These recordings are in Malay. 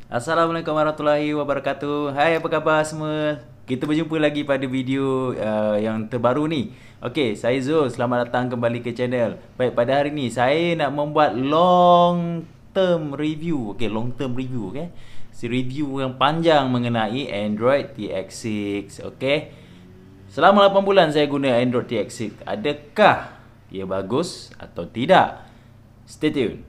Assalamualaikum warahmatullahi wabarakatuh. Hai, apa khabar semua? Kita berjumpa lagi pada video yang terbaru ni. Okey, saya Zul. Selamat datang kembali ke channel. Baik, pada hari ni saya nak membuat long term review. Okey, long term review, okey. Review yang panjang mengenai Android TX6. Okey. Selama 8 bulan saya guna Android TX6. Adakah ia bagus atau tidak? Stay tune.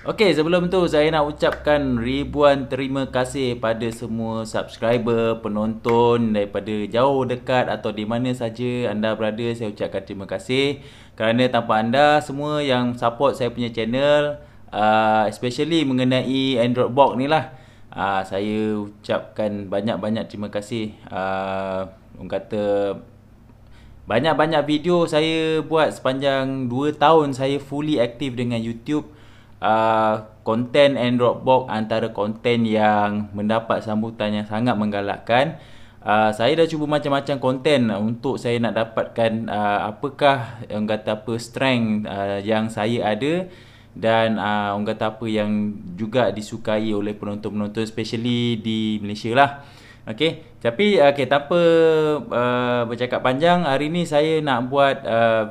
Okey, sebelum tu saya nak ucapkan ribuan terima kasih pada semua subscriber, penonton daripada jauh, dekat atau di mana saja anda berada. Saya ucapkan terima kasih kerana tanpa anda semua yang support saya punya channel, especially mengenai Android Box ni lah. Saya ucapkan banyak-banyak terima kasih. Orang kata banyak-banyak video saya buat sepanjang 2 tahun saya fully aktif dengan YouTube. Konten Android Box antara konten yang mendapat sambutan yang sangat menggalakkan. Saya dah cuba macam-macam konten untuk saya nak dapatkan apakah orang kata apa strength yang saya ada, dan orang kata apa yang juga disukai oleh penonton-penonton, especially di Malaysia lah. Okey, tapi tanpa bercakap panjang, hari ni saya nak buat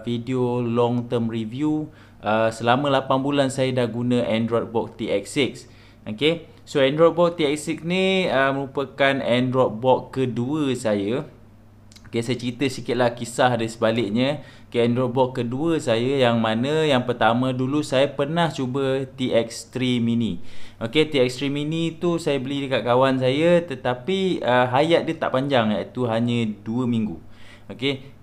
video long term review. Selama 8 bulan saya dah guna Android Box TX6. Okay, so Android Box TX6 ni merupakan Android Box kedua saya. Okay, saya cerita sikit lah kisah dari sebaliknya. Okay, Android Box kedua saya yang mana yang pertama dulu saya pernah cuba TX3 Mini. Okay, TX3 Mini tu saya beli dekat kawan saya, tetapi hayat dia tak panjang, iaitu hanya 2 minggu. Okey,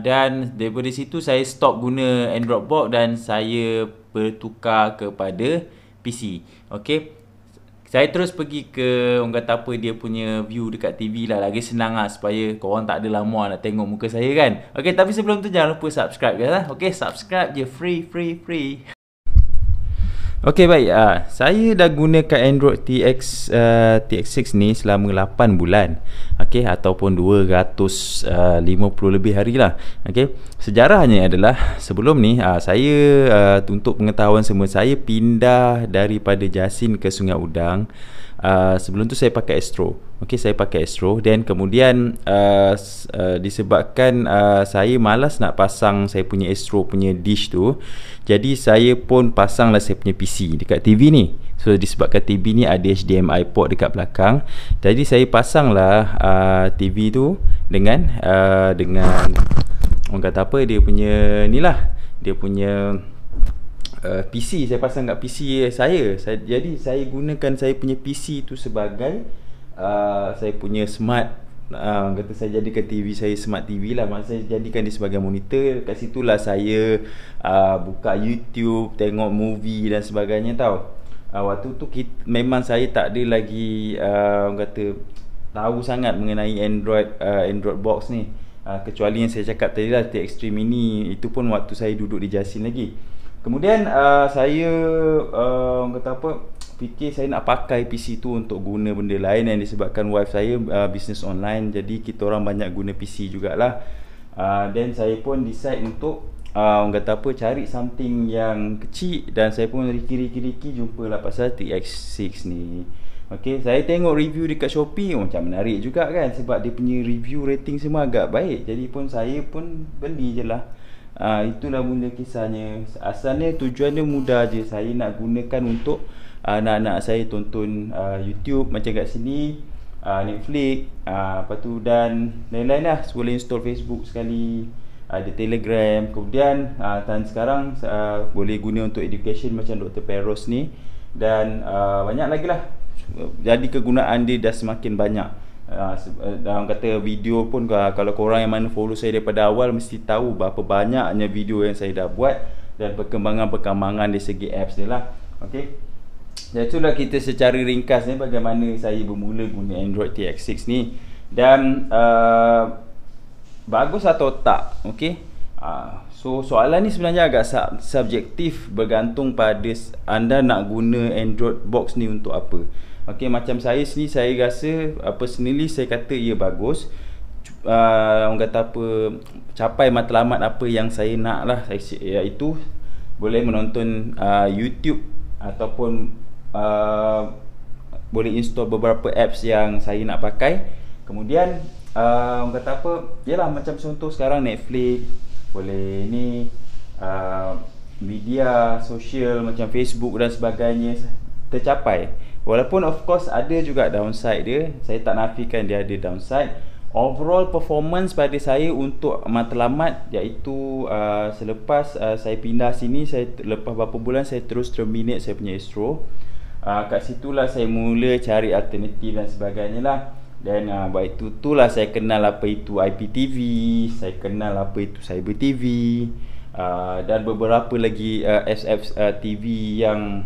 dan daripada situ saya stop guna Android Box dan saya bertukar kepada PC. Okey, saya terus pergi ke orang kata apa dia punya view dekat TV lah, lagi senang lah supaya korang tak ada lama nak tengok muka saya kan. Okey, tapi sebelum tu jangan lupa subscribe guys lah. Okey, subscribe je, free. Okey, baik. Saya dah gunakan Android TX6 ni selama 8 bulan. Okey, ataupun 250 lebih hari lah. Okey, sejarahnya adalah sebelum ni saya untuk pengetahuan semua, saya pindah daripada Jasin ke Sungai Udang. Sebelum tu saya pakai Astro. Okey, saya pakai Astro, dan kemudian disebabkan saya malas nak pasang saya punya Astro punya dish tu, jadi saya pun pasanglah saya punya PC dekat TV ni. So disebabkan TV ni ada HDMI port dekat belakang, jadi saya pasanglah TV tu dengan orang kata apa dia punya ni lah, dia punya PC saya pasang kat PC saya. Jadi saya gunakan saya punya PC tu sebagai saya punya smart, kata saya jadikan TV saya smart TV lah. Maksud saya jadikan dia sebagai monitor. Kat situlah saya buka YouTube, tengok movie dan sebagainya tau. Waktu tu memang saya tak ada lagi orang kata tahu sangat mengenai Android Box ni, kecuali yang saya cakap tadi lah, TX3 Mini. Itu pun waktu saya duduk di Jasin lagi. Kemudian saya orang kata apa, fikir saya nak pakai PC tu untuk guna benda lain, dan disebabkan wife saya bisnes online, jadi kita orang banyak guna PC jugalah. Dan saya pun decide untuk orang kata apa, cari something yang kecil, dan saya pun riki-riki jumpalah pasal TX6 ni. Okay, saya tengok review dekat Shopee, macam menarik juga kan, sebab dia punya review rating semua agak baik. Jadi pun saya pun beli je lah. Itulah mula kisahnya. Asalnya tujuannya mudah je, saya nak gunakan untuk anak-anak saya tonton YouTube macam kat sini, Netflix, lepas tu dan lain-lain lah. Boleh install Facebook sekali, ada Telegram. Kemudian dan sekarang boleh guna untuk education macam Dr. Peros ni, dan banyak lagi lah. Jadi kegunaan dia dah semakin banyak. Dalam kata video pun, kalau korang yang mana follow saya daripada awal, mesti tahu berapa banyaknya video yang saya dah buat, dan perkembangan-perkembangan dari segi apps ni lah. Okay, jadi itulah kita secara ringkas ni bagaimana saya bermula guna Android TX6 ni. Dan bagus atau tak, okay, So soalan ni sebenarnya agak subjektif, bergantung pada anda nak guna Android box ni untuk apa. Okey, macam saya sendiri, saya rasa personally saya kata ia bagus. Orang kata apa, capai matlamat apa yang saya nak lah, iaitu boleh menonton YouTube ataupun boleh install beberapa apps yang saya nak pakai. Kemudian orang kata apa, yalah macam contoh sekarang Netflix, boleh ni media sosial macam Facebook dan sebagainya tercapai. Walaupun of course ada juga downside dia, saya tak nafikan dia ada downside. Overall performance pada saya untuk matlamat, iaitu selepas saya pindah sini, saya lepas beberapa bulan saya terus terminate saya punya Astro. Kat situlah saya mula cari alternatif dan sebagainya lah. Dan baik itulah saya kenal apa itu IPTV, saya kenal apa itu Cyber TV, dan beberapa lagi SF TV yang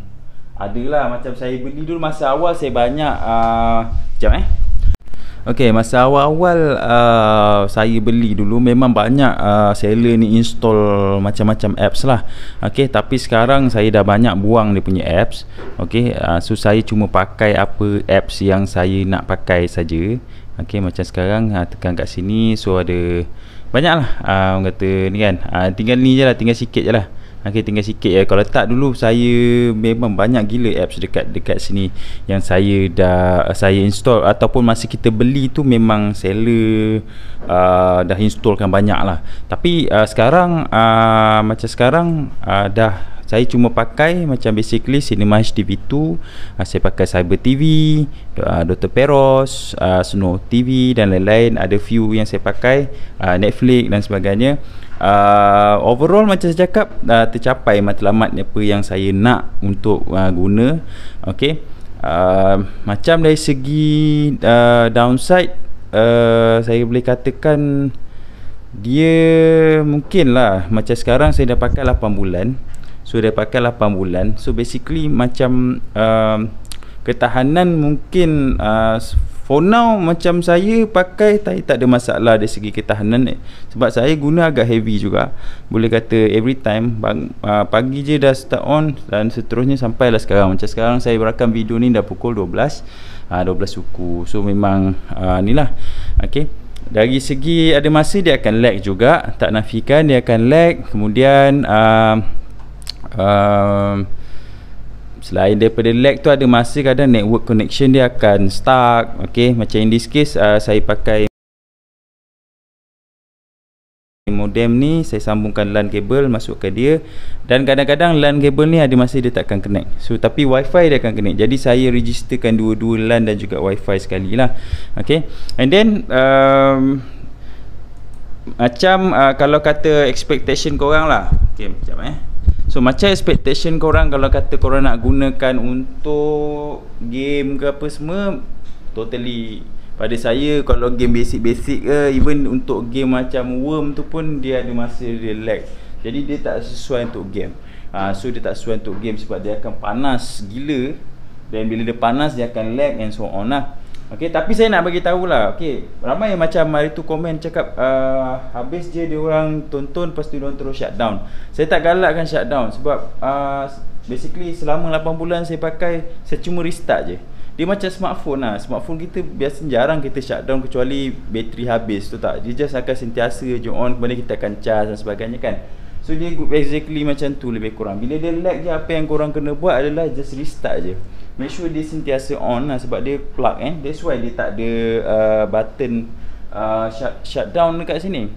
adalah. Macam saya beli dulu masa awal, saya banyak Okey, masa awal-awal saya beli dulu memang banyak seller ni install macam-macam apps lah. Okey, tapi sekarang saya dah banyak buang dia punya apps. Okey, so saya cuma pakai apa apps yang saya nak pakai saja. Okey, macam sekarang tekan kat sini, so ada banyak lah orang kata ni kan, tinggal ni je lah, tinggal sikit je lah. Okey, tinggal sikit ya. Kalau tak dulu saya memang banyak gila apps dekat sini yang saya install, ataupun masa kita beli tu memang seller dah installkan banyak lah. Tapi sekarang macam sekarang dah saya cuma pakai macam basically Cinema HDV2, saya pakai Cyber TV, Dr. Peros, Snow TV dan lain-lain. Ada few yang saya pakai, Netflix dan sebagainya. Overall macam saya cakap, tercapai matlamat apa yang saya nak untuk guna. Okey, macam dari segi downside, saya boleh katakan dia mungkin lah, macam sekarang saya dah pakai 8 bulan. So dah pakai 8 bulan. So basically macam ketahanan mungkin for now macam saya pakai tak ada masalah dari segi ketahanan, sebab saya guna agak heavy juga. Boleh kata every time pagi je dah start on dan seterusnya sampailah sekarang. Macam sekarang saya berakam video ni dah pukul 12 suku. So memang inilah. Okey, dari segi ada masa dia akan lag juga, tak nafikan dia akan lag. Kemudian selain daripada lag tu, ada masa kadang network connection dia akan stuck. Okey, macam in this case saya pakai modem ni, saya sambungkan LAN kabel masuk ke dia, dan kadang-kadang LAN kabel ni ada masa dia takkan connect. So tapi wifi dia akan connect, jadi saya registerkan dua-dua LAN dan juga wifi sekali lah. Okey, and then macam kalau kata expectation korang lah. Okey, macam so macam expectation korang, kalau kata korang nak gunakan untuk game ke apa semua, totally pada saya, kalau game basic-basic ke, even untuk game macam Worm tu pun dia ada masa dia lag. Jadi dia tak sesuai untuk game. So dia tak sesuai untuk game sebab dia akan panas gila, dan bila dia panas dia akan lag and so on lah. Okey, tapi saya nak bagi tahu lah. Okey, ramai yang macam hari tu komen cakap habis je dia orang tonton, lepas tu dia orang terus shutdown. Saya tak galakkan shutdown sebab basically selama 8 bulan saya pakai, saya cuma restart je. Dia macam smartphone lah. Smartphone kita biasa jarang kita shutdown kecuali bateri habis tu tak. Dia just akan sentiasa je on, kemudian kita akan charge dan sebagainya kan. So dia exactly macam tu lebih kurang. Bila dia lag je, apa yang korang kena buat adalah just restart je. Make sure dia sentiasa on lah, sebab dia plug That's why dia tak ada button shutdown dekat sini.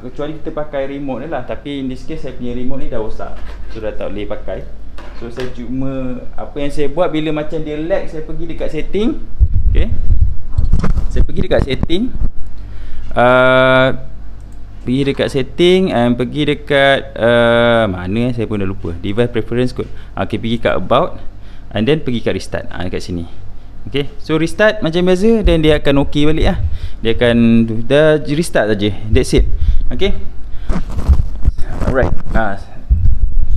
Kecuali kita pakai remote ni lah. Tapi in this case saya punya remote ni dah rosak, so dah tak boleh pakai. So saya cuma, apa yang saya buat bila macam dia lag, saya pergi dekat setting. Okay, saya pergi dekat setting, pergi dekat setting and pergi dekat mana saya pun dah lupa, device preference kot. Okay, pergi kat about and then pergi kat restart dekat sini. Okay, so restart macam biasa, then dia akan ok balik lah. Dia akan dah restart saja. That's it. Okay, alright.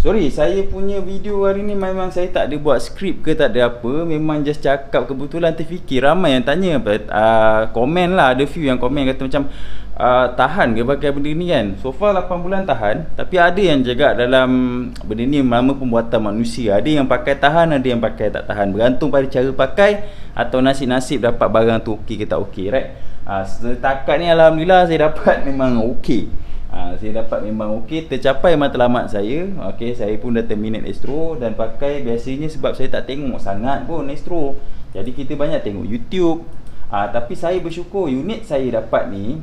Sorry, saya punya video hari ni memang saya tak ada buat skrip ke tak ada apa. Memang just cakap, kebetulan terfikir. Ramai yang tanya komen lah, ada few yang komen kata macam tahan ke pakai benda ni kan. So far 8 bulan tahan. Tapi ada yang jaga dalam benda ni nama pembuatan manusia. Ada yang pakai tahan, ada yang pakai tak tahan. Bergantung pada cara pakai atau nasib-nasib dapat barang tu okey ke tak okey, right? Setakat ni alhamdulillah saya dapat memang okey. Saya dapat memang okey, tercapai matlamat saya. Okey, saya pun dah terminate Astro dan pakai biasanya sebab saya tak tengok sangat pun Astro. Jadi kita banyak tengok YouTube. Tapi saya bersyukur unit saya dapat ni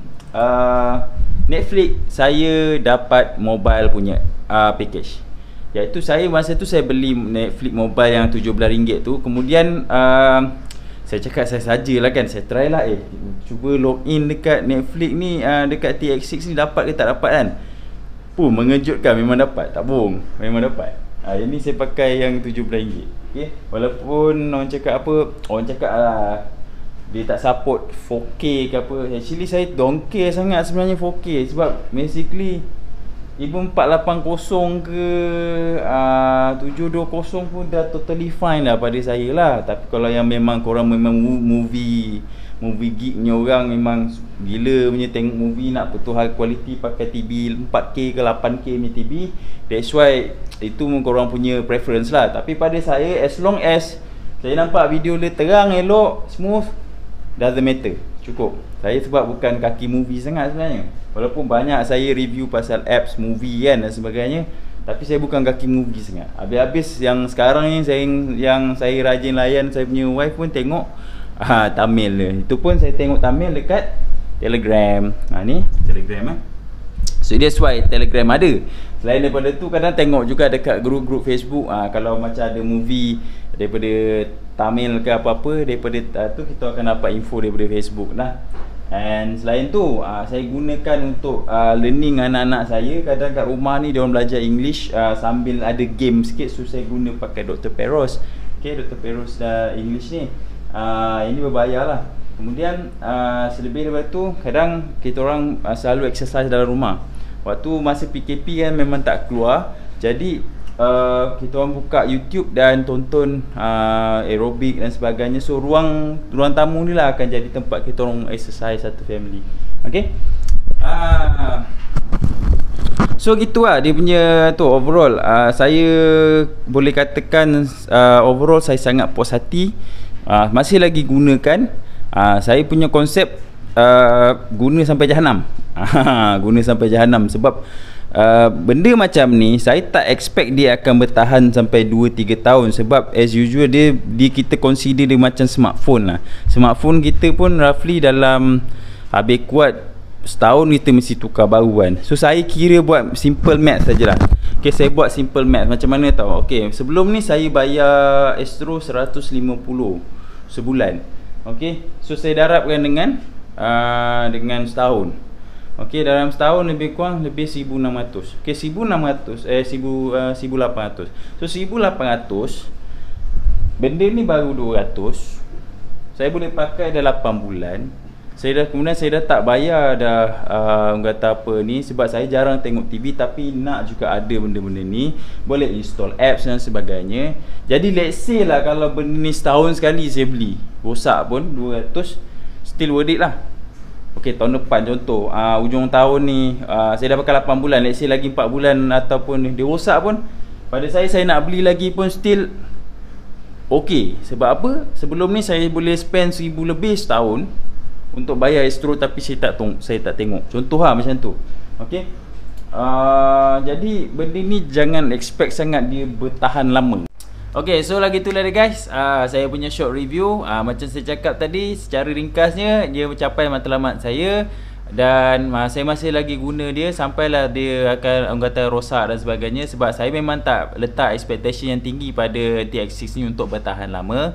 Netflix saya dapat mobile punya package. Iaitu saya masa tu saya beli Netflix mobile yang RM17 tu. Kemudian saya cakap saya sajalah kan, saya try lah cuba login dekat Netflix ni, dekat TX6 ni dapat ke tak dapat kan. Mengejutkan, memang dapat, tak bohong, memang dapat. Ini saya pakai yang RM17. Okay? Walaupun orang cakap apa, orang cakap dia tak support 4K ke apa. Actually saya don't care sangat sebenarnya 4K. Sebab basically even 480 ke 720 pun dah totally fine lah pada saya lah. Tapi kalau yang memang korang memang movie geeknya orang, memang gila punya tengok movie, nak betul high quality pakai TV 4K ke 8K punya TV, that's why itu korang punya preference lah. Tapi pada saya, as long as saya nampak video dia terang, elok, smooth, doesn't matter, cukup. Saya sebab bukan kaki movie sangat sebenarnya. Walaupun banyak saya review pasal apps movie kan dan sebagainya, tapi saya bukan kaki movie sangat. Habis-habis yang sekarang ni yang saya rajin layan, saya punya wife pun tengok Tamil dia. Itu pun saya tengok Tamil dekat Telegram. Ni Telegram So that's why Telegram ada. Selain daripada tu, kadang tengok juga dekat grup-grup Facebook. Kalau macam ada movie daripada Tamil ke apa-apa, daripada tu kita akan dapat info daripada Facebook lah. And selain tu, saya gunakan untuk learning anak-anak saya. Kadang kat rumah ni diorang belajar English sambil ada game sikit, so saya guna pakai Dr. Peros. Okay, Dr. Peros dah English ni. Ini berbayar lah. Kemudian selebih daripada tu, kadang kita orang selalu exercise dalam rumah. Waktu masa PKP kan memang tak keluar, jadi kita orang buka YouTube dan tonton aerobik dan sebagainya. So ruang tamu ni lah akan jadi tempat kita orang exercise satu family. Okay. So gitu lah dia punya tu overall. Saya boleh katakan overall saya sangat puas hati. Masih lagi gunakan. Saya punya konsep guna sampai jahanam. Guna sampai jahanam. Sebab benda macam ni saya tak expect dia akan bertahan sampai 2-3 tahun. Sebab as usual dia kita consider dia macam smartphone lah. Smartphone kita pun roughly dalam habis kuat setahun kita mesti tukar baru kan. So saya kira buat simple math sajalah. Okay, saya buat simple math. Macam mana tahu? Okay, sebelum ni saya bayar Astro 150 sebulan. Okay, so saya darabkan dengan setahun. Okey, dalam setahun lebih kurang lebih 1,600. Okey, 1,600 1,800. So 1,800, benda ni baru 200. Saya boleh pakai dah 8 bulan. Kemudian saya dah tak bayar dah kata apa ni, sebab saya jarang tengok TV tapi nak juga ada benda-benda ni, boleh install apps dan sebagainya. Jadi let's say lah kalau benda ni setahun sekali saya beli, rosak pun 200, still worth it lah. Okey, tahun depan contoh, ujung tahun ni saya dah pakai 8 bulan, let's say lagi 4 bulan ataupun dia rosak pun, pada saya nak beli lagi pun still okey. Sebab apa? Sebelum ni saya boleh spend 1,000 lebih setahun untuk bayar Astro tapi saya tak tengok. Contoh lah macam tu. Okey. Jadi benda ni jangan expect sangat dia bertahan lama. Okay, so lagi tu lah guys, saya punya short review. Macam saya cakap tadi, secara ringkasnya dia mencapai matlamat saya. Dan saya masih lagi guna dia sampailah dia akan orang kata rosak dan sebagainya. Sebab saya memang tak letak expectation yang tinggi pada TX6 ni untuk bertahan lama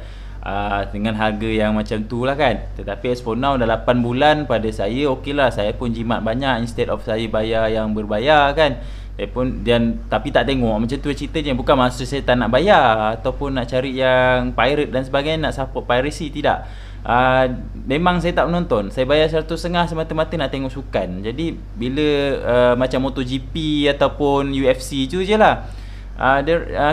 dengan harga yang macam tu lah kan. Tetapi as for now dah 8 bulan, pada saya okey lah. Saya pun jimat banyak instead of saya bayar yang berbayar kan. Tapi tak tengok macam tu ceritanya. Bukan maksud saya tak nak bayar ataupun nak cari yang pirate dan sebagainya, nak support piracy, tidak. Memang saya tak menonton. Saya bayar 150 semata-mata nak tengok sukan. Jadi bila macam MotoGP ataupun UFC tu je lah,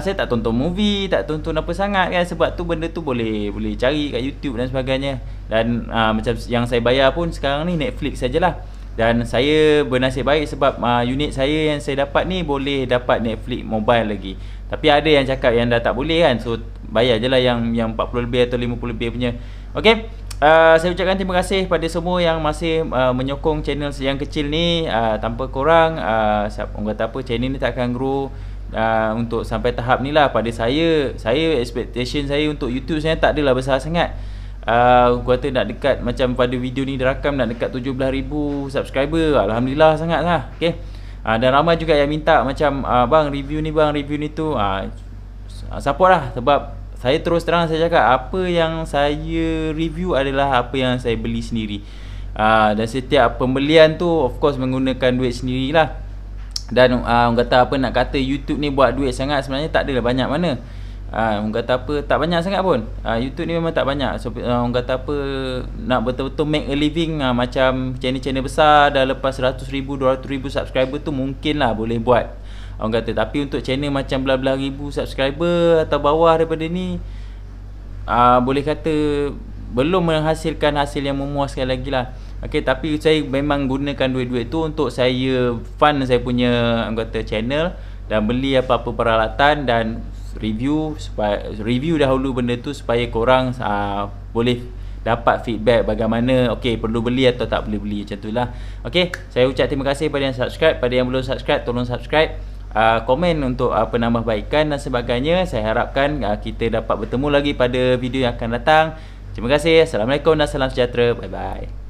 saya tak tonton movie, tak tonton apa sangat kan. Sebab tu benda tu boleh cari kat YouTube dan sebagainya. Dan macam yang saya bayar pun sekarang ni Netflix sajalah. Dan saya bernasib baik sebab unit saya yang saya dapat ni boleh dapat Netflix mobile lagi. Tapi ada yang cakap yang dah tak boleh kan. So bayar je lah yang 40 lebih atau 50 lebih punya. Okay, saya ucapkan terima kasih pada semua yang masih menyokong channel yang kecil ni. Tanpa korang, orang kata apa, channel ni tak akan grow untuk sampai tahap ni lah. Pada saya expectation saya untuk YouTube saya tak adalah besar sangat. Gua kata nak dekat, macam pada video ni direkam nak dekat 17,000 subscriber. Alhamdulillah sangat lah. Okay, dan ramai juga yang minta macam bang review ni tu. Support lah, sebab saya terus terang saya cakap apa yang saya review adalah apa yang saya beli sendiri. Dan setiap pembelian tu of course menggunakan duit sendirilah. Dan orang kata apa, nak kata YouTube ni buat duit sangat, sebenarnya tak adalah banyak mana. Orang kata apa, tak banyak sangat pun. YouTube ni memang tak banyak. So orang kata apa, nak betul-betul make a living, macam channel-channel besar dah lepas 100,000, 200,000 subscriber tu mungkin lah boleh buat, orang kata. Tapi untuk channel macam belah-belah ribu subscriber atau bawah daripada ni, boleh kata belum menghasilkan hasil yang memuaskan lagi lah. Okay, tapi saya memang gunakan duit-duit tu untuk saya fund saya punya, orang kata, channel, dan beli apa-apa peralatan dan review dahulu benda tu supaya korang boleh dapat feedback bagaimana, okey, perlu beli atau tak boleh beli, macam tu lah. Okey, saya ucap terima kasih pada yang subscribe. Pada yang belum subscribe, tolong subscribe, komen untuk penambahbaikan dan sebagainya. Saya harapkan kita dapat bertemu lagi pada video yang akan datang. Terima kasih. Assalamualaikum dan salam sejahtera. Bye bye.